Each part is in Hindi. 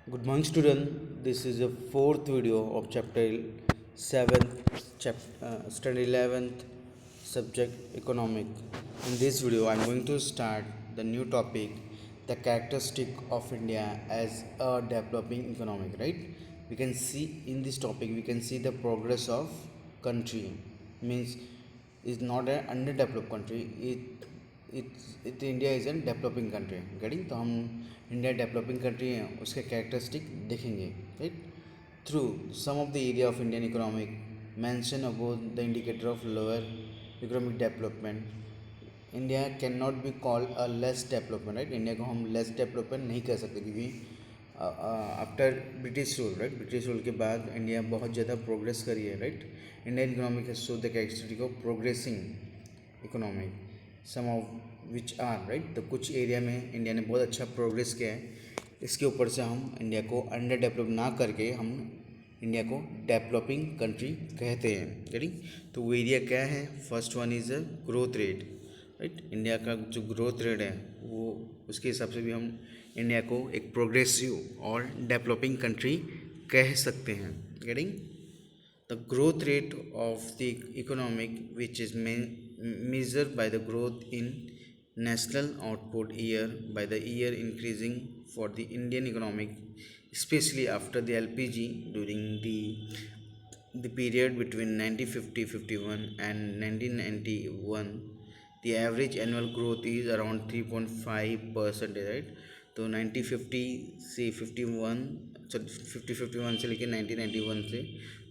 Good morning, student. This is the fourth video of chapter 7th, standard 11th, subject economic. In this video, I am going to start the new topic, the characteristic of India as a developing economic. Right? We can see in this topic, we can see the progress of country. Means is not an underdeveloped country. it India is an developing country getting तो हम इंडिया डेवलपिंग कंट्री हैं उसके कैरेक्टरिस्टिक देखेंगे right through some of the area of Indian economic mention about the indicator of lower economic development India can not be called a less development right India को हम लेस डेवलपमेंट नहीं कह सकते क्योंकि after British rule right British rule के बाद इंडिया बहुत ज़्यादा प्रोग्रेस करी है right Indian economic has show the characteristic of progressing economic some of which are right तो कुछ एरिया में इंडिया ने बहुत अच्छा प्रोग्रेस किया है इसके ऊपर से हम इंडिया को अंडर डेवलप ना करके हम इंडिया को डेवलपिंग कंट्री कहते हैं राइट तो वो एरिया क्या है first one is a growth rate right India का जो ग्रोथ रेट है वो उसके हिसाब से भी हम इंडिया को एक प्रोग्रेसिव और डेवलपिंग कंट्री कह सकते हैं getting the growth rate of the economic which is measured by the growth in national output year by the year increasing for the Indian economic especially after the LPG during the period between 1950-51 and 1991 the average annual growth is around 3.5% right तो 1950 से 51 50-51 से लेकर 1991 से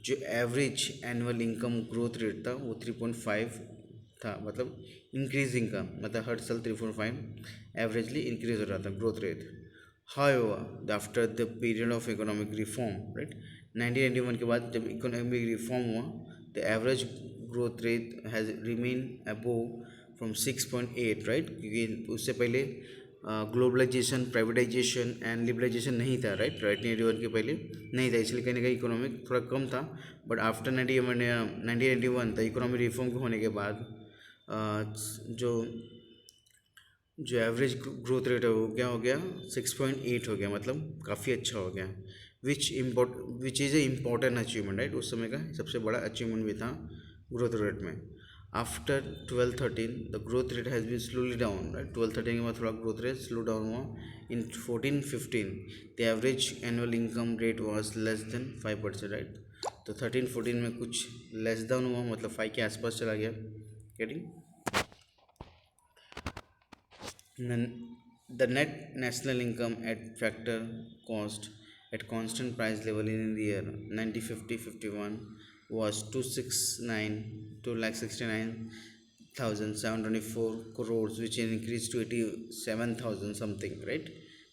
जो average annual income growth rate था वो 3.5 था मतलब इंक्रीजिंग का मतलब हर साल 3.5 एवरेजली इंक्रीज हो रहा था growth rate however after the period of economic reform right 1991 के बाद जब इकोनॉमिक रिफॉर्म हुआ the average growth rate has remain above from 6.8 right क्योंकि उससे पहले ग्लोबलाइजेशन प्राइवेटाइजेशन एंड लिबरलाइजेशन नहीं था राइट 1981 के पहले नहीं था इसलिए कहीं ना कहीं इकोनॉमिक थोड़ा कम था but after 1991 the economic reform होने के बाद जो जो एवरेज ग्रोथ रेट है वो क्या हो गया 6.8 हो गया मतलब काफ़ी अच्छा हो गया which is a important achievement right उस समय का सबसे बड़ा अचीवमेंट भी था ग्रोथ रेट में after 12-13 the growth rate has been slowly down right 12-13 के बाद थोड़ा ग्रोथ रेट स्लो डाउन हुआ in 14-15 the average annual income rate was less than 5% right तो 13-14 में कुछ लेस डाउन हुआ मतलब 5 के आसपास चला गया getting the net national income at factor cost at constant price level in the year 1950-51 was 269,724 crores which increased to 87,000 something right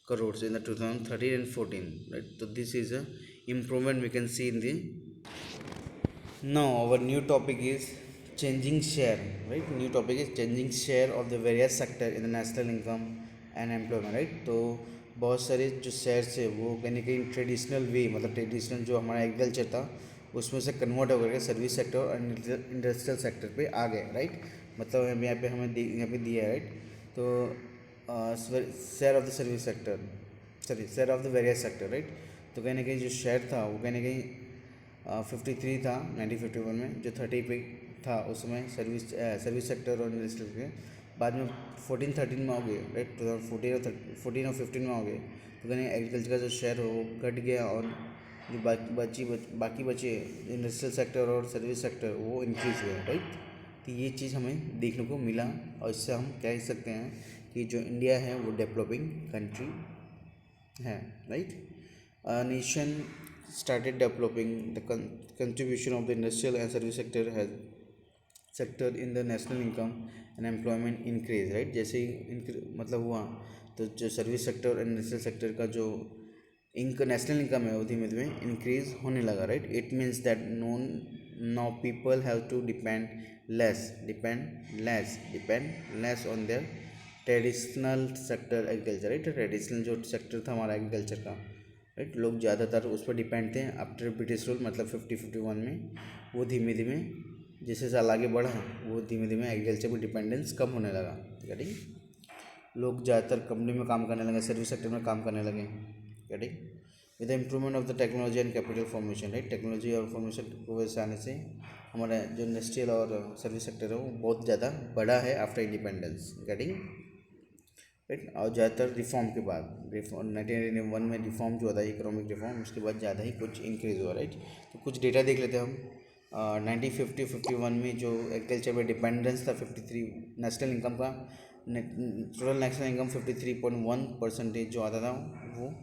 crores in the 2013 and 14 right so this is a improvement we can see in the now our new topic is changing share right new topic is changing share of the various sector in the national income and employment right तो बहुत सारे जो शेयर्स है वो कहीं ना कहीं ट्रेडिशनल वे मतलब ट्रेडिशनल जो हमारा एग्रीकल्चर था उसमें से कन्वर्ट होकर के सर्विस सेक्टर और इंडस्ट्रियल सेक्टर पे आ गए राइट मतलब यहाँ पे हमें यहाँ पे दिया है राइट तो share of the service sector share of the various sector right तो कहीं ना कहीं जो शेयर था वो कहीं ना कहीं 53 था 1951 में जो 30 पे था उस समय सर्विस सेक्टर और इंडस्ट्रियल के बाद में 14-13 में हो गए राइट 2014 और 15 में हो गए तो कहीं एग्रीकल्चर का जो शेयर हो वो घट गया और जो बाकी बचे इंडस्ट्रियल सेक्टर और सर्विस सेक्टर वो इंक्रीज हुए राइट तो ये चीज़ हमें देखने को मिला और इससे हम कह सकते हैं कि जो इंडिया है वो डेवलपिंग कंट्री है right nation started developing the contribution of the industrial and service sector in the national income and employment increase right जैसे ही मतलब हुआ तो जो सर्विस सेक्टर और इंडस्ट्रियल सेक्टर का जो नेशनल इनकम है वो धीमे धीमे इंक्रीज होने लगा right it means that now people have to depend less on their traditional sector agriculture right traditional जो सेक्टर था हमारा एग्रीकल्चर का राइट लोग ज़्यादातर उस पर डिपेंड थे आफ्टर ब्रिटिश रूल मतलब 50-51 में वो धीमे धीमे जैसे साल आगे बढ़ा वो धीमे धीमे एग्रीकल्चर पर डिपेंडेंस कम होने लगा गेटिंग लोग ज़्यादातर कंपनी में काम करने लगे सर्विस सेक्टर में काम करने लगे getting with the improvement of the technology and capital formation, right. Technology और फॉर्मेशन को वजह से आने से हमारा जो इंडस्ट्रियल और सर्विस सेक्टर है वो बहुत ज़्यादा बड़ा है आफ्टर इंडिपेंडेंस गेटिंग, राइट। और ज़्यादातर रिफॉर्म के बाद, रिफॉर्म 1991 में रिफॉर्म जो होता है इकोनॉमिक रिफॉर्म, उसके बाद ज़्यादा ही कुछ इंक्रीज़ हुआ, राइट। तो कुछ डेटा देख लेते हैं हम। 1950-51 में जो एग्रीकल्चर पे डिपेंडेंस था 53 नेशनल इनकम का, टोटल नेशनल इनकम 53.1% जो आता था वो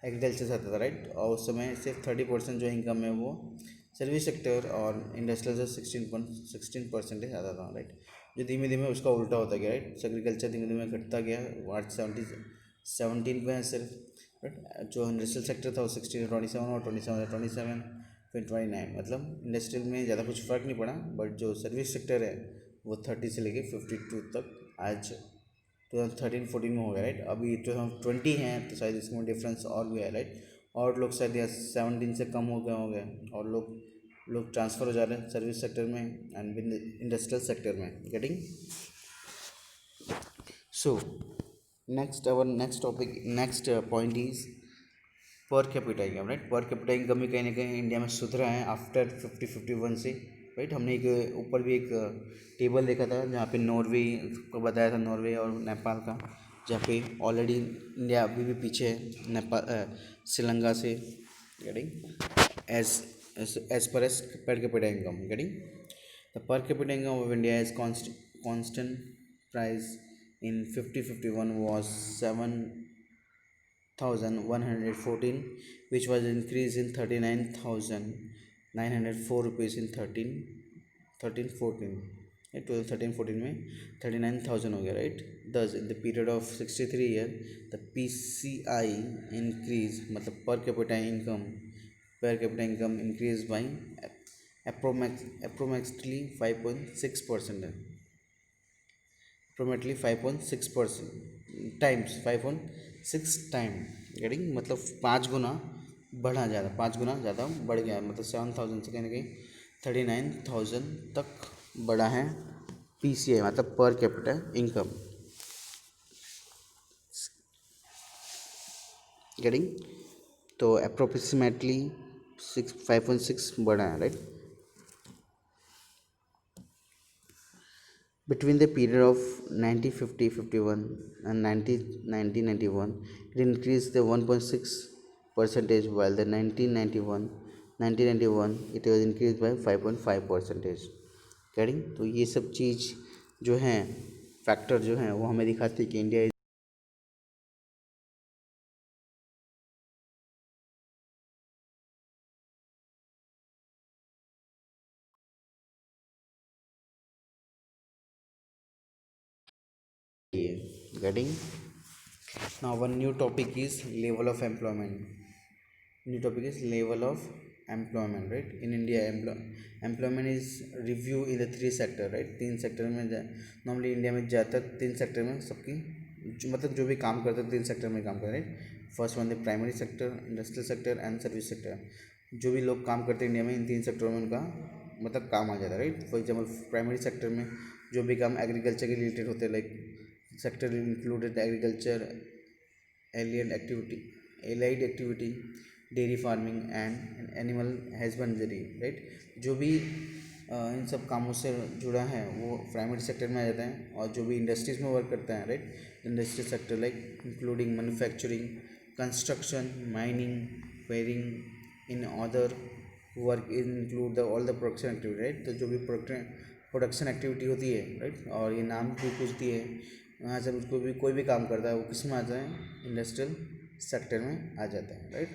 एग्रीकल्चर से आता था, राइट। और उस समय सिर्फ 30% जो इनकम है वो सर्विस सेक्टर और इंडस्ट्रियल से 16% आता था, राइट। जो धीमे धीमे उसका उल्टा होता गया, राइट। एग्रीकल्चर धीमे धीमे घटता गया, आज 17 पे है सिर्फ, राइट। जो इंडस्ट्रियल सेक्टर था वो 16-27 और 27 फिर 29, मतलब इंडस्ट्रियल में ज़्यादा कुछ फ़र्क नहीं पड़ा, बट जो सर्विस सेक्टर है वो 30 से लेके 52 तक आज 2013-14 में हो गया, राइट। अभी 2020 है तो शायद इसमें डिफरेंस और भी है, राइट। और लोग शायद 17 से कम हो गए और लोग ट्रांसफ़र हो जा रहे हैं सर्विस सेक्टर में एंड इंडस्ट्रियल सेक्टर में getting. So next our next topic next point is per capita income, right. Per capita income भी कहीं ना कहीं इंडिया में सुधरा है आफ्टर 51 से, राइट। हमने एक ऊपर भी एक टेबल देखा था जहाँ पे नॉर्वे को बताया था, नॉर्वे और नेपाल का, जहाँ पे ऑलरेडी इंडिया अभी भी पीछे है नेपाल श्रीलंका से getting as per as per capita income getting. The per capita income of India is constant price in 50-51 was 7,114, which was increased in 39,904 rupees in 13-14, 2013-14 में 39,000 हो गया, right. Thus in the period of 63 year the PCI increase, मतलब per capita income increase by approximately 5.6%, approximately 5.6% times 5.6 time getting, मतलब 5 गुना ज़्यादा 5 गुना ज़्यादा बढ़ गया, मतलब 7,000 से कहीं ना कहीं 39,000 तक बढ़ा है PCI, मतलब पर कैपिटा इनकम गेटिंग। तो अप्रोक्सीमेटली 5.6 बढ़ा है, right. Between the period of 1950-51 and 1991, it increased the 1.6%, while the 1991 it was increased by 5.5%, कैडिंग। तो ये सब चीज़ जो हैं फैक्टर जो हैं वो हमें दिखाते हैं कि India getting. Now one new topic is level of employment. New topic is level of employment, right. In India employment is review in the 3 sector, right। 3 sector में नॉर्मली इंडिया में ज़्यादातर 3 सेक्टर में सबकी मतलब जो भी काम करते हैं 3 सेक्टर में काम करते हैं। First one the primary sector, industrial sector and service sector. जो भी लोग काम करते हैं इंडिया में इन 3 सेक्टरों में उनका मतलब काम आ जाता है, right. For example primary sector में जो भी काम एग्रीकल्चर के रिलेटेड होते हैं, like sector included agriculture, allied activity, dairy farming and animal husbandry, right. जो भी इन सब कामों से जुड़ा है वो प्राइमरी सेक्टर में आ जाता है। और जो भी इंडस्ट्रीज़ में वर्क करता है, right, industry sector like including manufacturing, construction, mining, wearing in other work include the all the production activity, right. तो जो भी प्रोडक्शन एक्टिविटी होती है, राइट, और ये नाम भी पूछती है वहाँ से उसको भी कोई भी काम करता है वो किस में आता है, इंडस्ट्रियल सेक्टर में आ जाता है, राइट।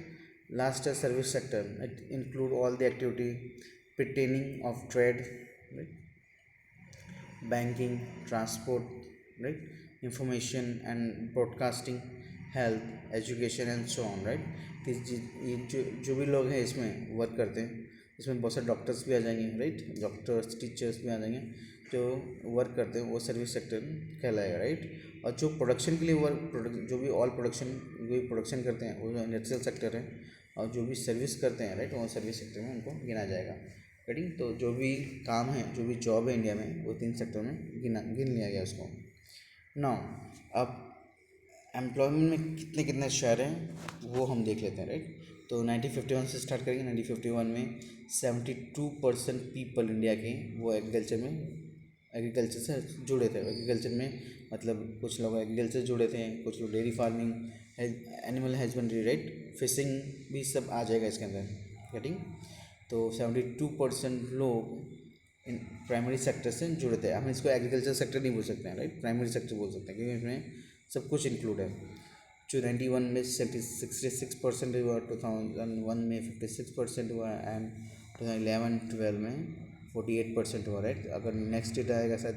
लास्ट है service sector, it include all the activity pertaining of trade, right, banking, transport, right, information and broadcasting, health, education and so on, right। ये जो भी लोग हैं इसमें वर्क करते हैं, इसमें बहुत सारे डॉक्टर्स भी आ जाएंगे, राइट, डॉक्टर्स टीचर्स भी आ जाएंगे, जो वर्क करते हैं वो सर्विस सेक्टर कहलाएगा, राइट। और जो प्रोडक्शन के लिए जो भी ऑल प्रोडक्शन जो भी प्रोडक्शन करते हैं वो इंडस्ट्रियल सेक्टर है। और जो भी सर्विस करते हैं, राइट, वो सर्विस सेक्टर में उनको गिना जाएगा, राइट। तो जो भी काम है जो भी जॉब है इंडिया में वो 3 सेक्टर में गिन लिया गया उसको। नाउ अब एम्प्लॉयमेंट में कितने कितने शहर हैं वो हम देख लेते हैं, राइट। तो 1951 से स्टार्ट करेंगे। 1951 में 72% पीपल इंडिया के वो एग्रीकल्चर से जुड़े थे। एग्रीकल्चर में मतलब कुछ लोग एग्रीकल्चर से जुड़े थे, कुछ लोग dairy farming, animal husbandry, right, fishing भी सब आ जाएगा इसके अंदर, गेटिंग। तो 72% लोग इन प्राइमरी सेक्टर से जुड़े थे। हम इसको एग्रीकल्चर सेक्टर नहीं बोल सकते हैं, राइट, प्राइमरी सेक्टर बोल सकते हैं, क्योंकि इसमें सब कुछ इंक्लूड है। जो 91 में 66% हुआ, 2001 में 56% हुआ, एंड 2011-12 में 48% हुआ, राइट। अगर नेक्स्ट डेट आएगा शायद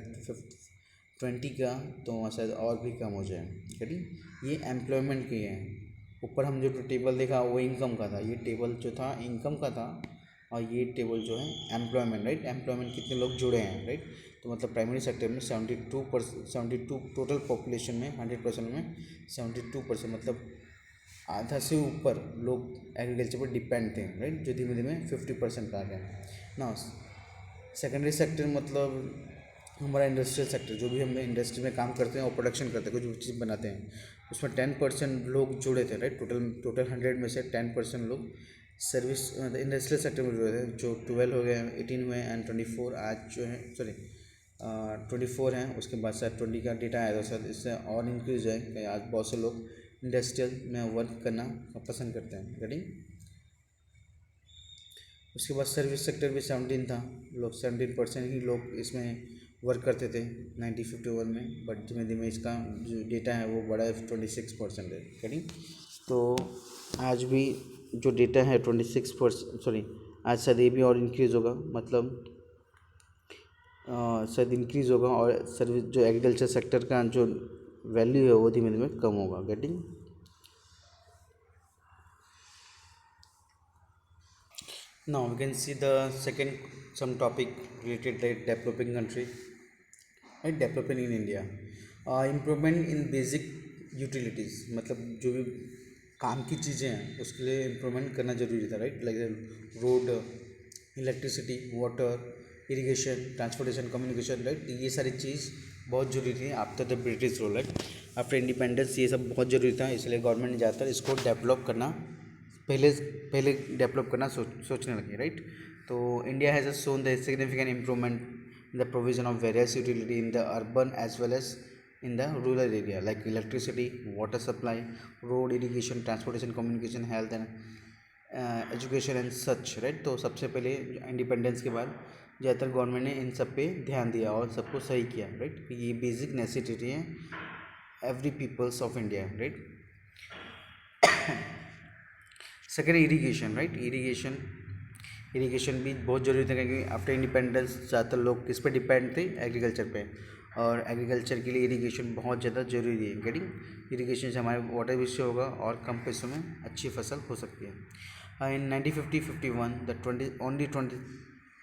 20 का, तो वहाँ शायद और भी कम हो जाए, ठीक। ये एम्प्लॉयमेंट की है। ऊपर हम जो टेबल देखा वो इनकम का था, ये टेबल जो था इनकम का था, और ये टेबल जो है एम्प्लॉयमेंट, राइट, एम्प्लॉयमेंट कितने लोग जुड़े हैं, राइट। तो मतलब प्राइमरी सेक्टर में 72 टोटल पॉपुलेशन में 100% में 72% मतलब आधा से ऊपर लोग एग्रीकल्चर पर डिपेंड थे, राइट, जो धीमे धीमे 50% का आ गया ना। सेकेंडरी सेक्टर मतलब हमारा इंडस्ट्रियल सेक्टर, जो भी हम इंडस्ट्री में काम करते हैं और प्रोडक्शन करते हैं, कुछ चीज़ बनाते हैं, उसमें 10% लोग जुड़े थे, राइट। टोटल 100 में से 10% लोग सर्विस मतलब इंडस्ट्रियल सेक्टर में जुड़े थे। जो 12 हो गए, 18 हुए, एंड 24 आज जो है, सॉरी 24 हैं। उसके बाद शायद 20 का डेटा आया था, शायद इससे और इंक्रीज है कि आज बहुत से लोग इंडस्ट्रियल में वर्क करना पसंद करते हैं, राइट। उसके बाद सर्विस सेक्टर भी 17 था, लोग 17% ही लोग इसमें वर्क करते थे 1951 में, बट धीमे धीमे इसका जो डेटा है वो बढ़ा है 26% है, करेक्ट। तो आज भी जो डेटा है 26%, सॉरी आज शायद ये भी और इंक्रीज़ होगा, मतलब शायद इंक्रीज़ होगा, और सर्विस जो एग्रीकल्चर सेक्टर का जो वैल्यू है वो धीमे धीमे कम होगा, getting. Now we can see the second some topic related to developing country, right, developing in India. Improvement in basic utilities, मतलब जो भी काम की चीज़ें हैं उसके लिए इम्प्रूवमेंट करना जरूरी था, right, like road, electricity, water, irrigation, transportation, communication, right. ये सारी चीज़ बहुत ज़रूरी थी after the British rule, right. After independence ये सब बहुत ज़रूरी था, इसलिए गवर्नमेंट ने ज़्यादातर इसको डेवलप करना पहले पहले डेवलप करना सोचने लगे, राइट। तो India has shown the significant improvement in the provision of various utility in the urban as well as in the rural area, like electricity, water supply, road, irrigation, transportation, communication, health and education and such, right। तो सबसे पहले इंडिपेंडेंस के बाद ज़्यादातर गवर्नमेंट ने इन सब पे ध्यान दिया और सबको सही किया, राइट। ये बेसिक नेसेसिटी है every peoples of India, right. Second irrigation, right, irrigation भी बहुत ज़रूरी था, क्योंकि आफ्टर इंडिपेंडेंस ज़्यादातर लोग किस पे डिपेंड थे, एग्रीकल्चर पे, और एग्रीकल्चर के लिए इरीगेशन बहुत ज़्यादा ज़रूरी है, गेटिंग। इरीगेशन से हमारे वाटर भी से होगा और कम पैसों में अच्छी फसल हो सकती है। इन 1950-51 the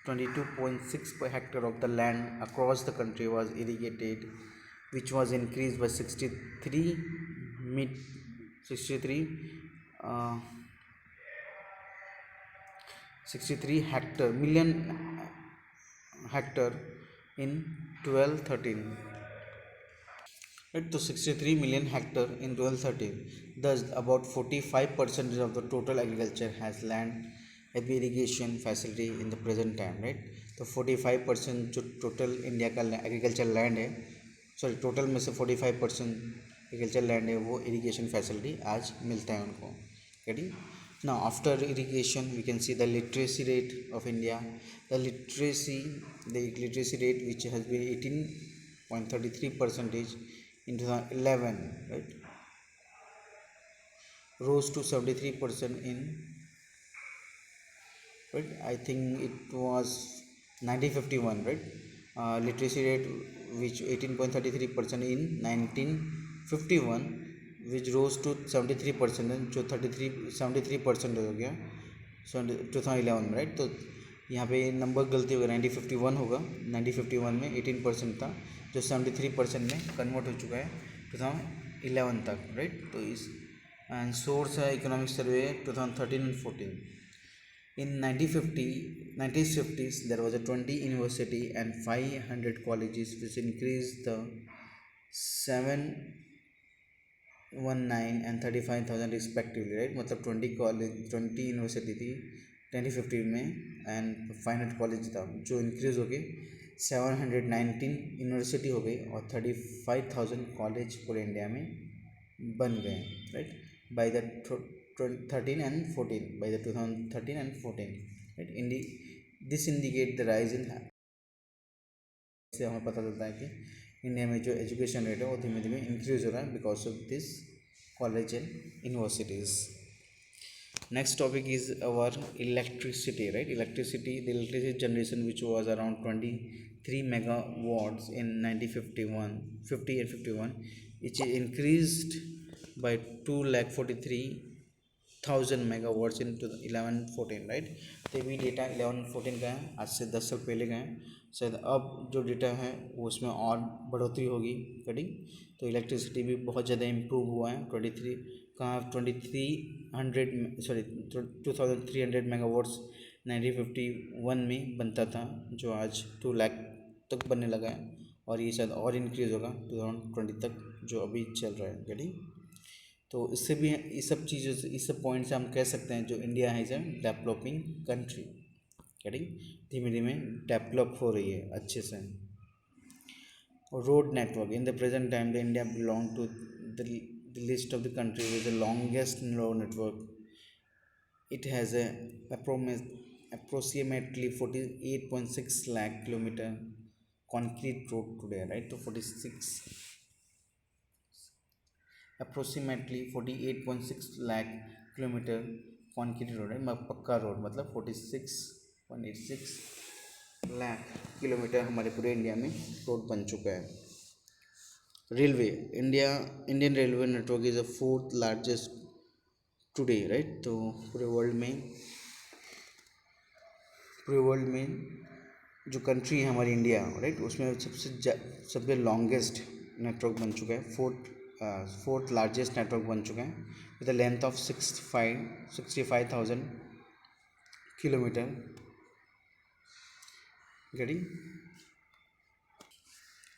22.6 per hectare of the land across the country was irrigated, which was increased by 63 million hectare in 1213, right. So 63 million hectare in 1213, thus about 45% of the total agriculture has land heavy irrigation facility in the present time, right। तो 45% जो टोटल इंडिया का एग्रीकल्चर लैंड है, सॉरी टोटल में से 45% एग्रीकल्चर लैंड है वो इरिगेशन फैसिलिटी आज मिलता है उनको, getting. Now after irrigation we can see the literacy rate of India. The literacy rate which has been 18.33% in 2011, right, rose to 73% in, right, I think it was 1951, right. Literacy rate which 18.33% in 1951, which rose to 73%, जो 73% हो गया 2011 में, राइट। तो यहाँ पे नंबर गलती होगा, 1951 होगा, 1951 में 18% था, जो 73% में कन्वर्ट हो चुका है 2011 तक, राइट। तो इस एंड सोर्स है economic survey 2013 and 14। In 1950s, there was a 20 university and 500 colleges, which increased the 7 19 and 35,000 respectively, right. मतलब 20 यूनिवर्सिटी थी 2015 में, एंड 500 कॉलेज था, जो इंक्रीज़ हो गए 719 यूनिवर्सिटी हो गई, और 35,000 कॉलेज पूरे इंडिया में बन गए, right. By the 13 and 14, by the 2013 and 14, right. This indicate the rise in, से हमें पता चलता है कि इंडिया में जो एजुकेशन रेट है वो धीमे धीमे इंक्रीज हो रहा है because of this college and universities. Next topic is our electricity, right. Electricity, the electricity generation which was around 23 megawatts in 1950 and 51, which increased by 2,43,000 megawatts in 11-14, right. तो ये भी डेटा 11-14 का है, आज से 10 साल पहले का है। शायद अब जो डेटा है वो उसमें और बढ़ोतरी होगी कटिंग। तो इलेक्ट्रिसिटी भी बहुत ज़्यादा इम्प्रूव हुआ है। 2300 मेगावाट्स 1951 में बनता था, जो आज 2 लाख तक बनने लगा है, और ये शायद और इंक्रीज़ होगा 2020 तक, जो अभी चल रहा है कटिंग। तो इससे भी इस सब चीज़ों से, इस सब पॉइंट से हम कह सकते हैं जो इंडिया है is a developing country, cutting धीमे धीमे डेवलप हो रही है अच्छे से। Road network, in the present time the India belong to the list of the country with the longest road network. It has approximately 48.6 lakh kilometer concrete road today, right। तो 48.6 lakh किलोमीटर कॉन्क्रीट रोड है, पक्का रोड, मतलब 46.86 लाख किलोमीटर हमारे पूरे इंडिया में रोड बन चुका है। Railway, Indian railway network is the 4th largest today, right. तो पूरे वर्ल्ड में जो कंट्री है हमारी इंडिया, राइट, उसमें सबसे लॉन्गेस्ट नेटवर्क बन चुका है, फोर्थ लार्जेस्ट नेटवर्क बन चुका है, with the length of 65,000 kilometre,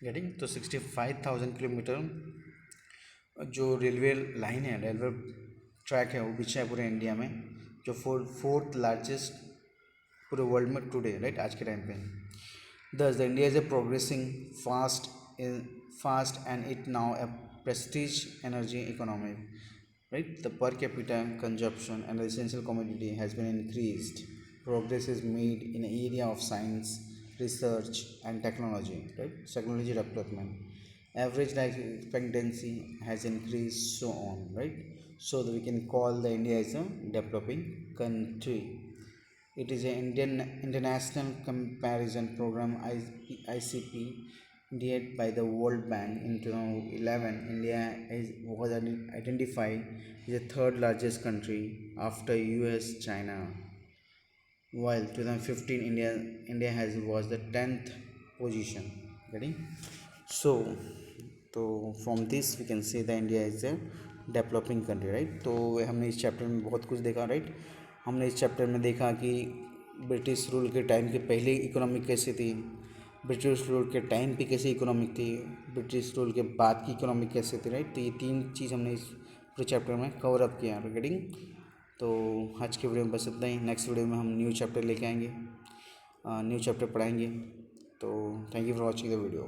getting. तो 65,000 किलोमीटर जो रेलवे लाइन है, रेलवे ट्रैक है, वो बिछा है पूरे इंडिया में, जो फोर्थ लार्जेस्ट पूरे वर्ल्ड में टुडे, राइट, आज के टाइम पे। Thus, the India is a progressing fast and it now a prestige energy economy, right? The per capita consumption and the essential commodity has been increased. Progress is made in the area of science, research and technology, right? Technology development. Average life expectancy has increased, so on, right? So that we can call the India as a developing country. It is an international comparison program, ICP, led by the World Bank. In 2011, India was identified as the third largest country after US, China, while 2015 India was the 10th position. Ready? So from this we can say that India is a developing country, right. तो हमने इस चैप्टर में बहुत कुछ देखा, राइट। हमने इस चैप्टर में देखा कि ब्रिटिश रूल के टाइम के पहले इकोनॉमी कैसी थी, ब्रिटिश रूल के टाइम पे कैसी इकोनॉमिक थी, ब्रिटिश रूल के बाद की इकोनॉमिक कैसे थी, राइट। तो ये 3 चीज़ हमने इस पूरे चैप्टर में कवर अप किया रिगार्डिंग। तो आज के वीडियो में बस इतना ही। नेक्स्ट वीडियो में हम न्यू चैप्टर लेके आएंगे, न्यू चैप्टर पढ़ाएंगे। तो thank you for watching the video.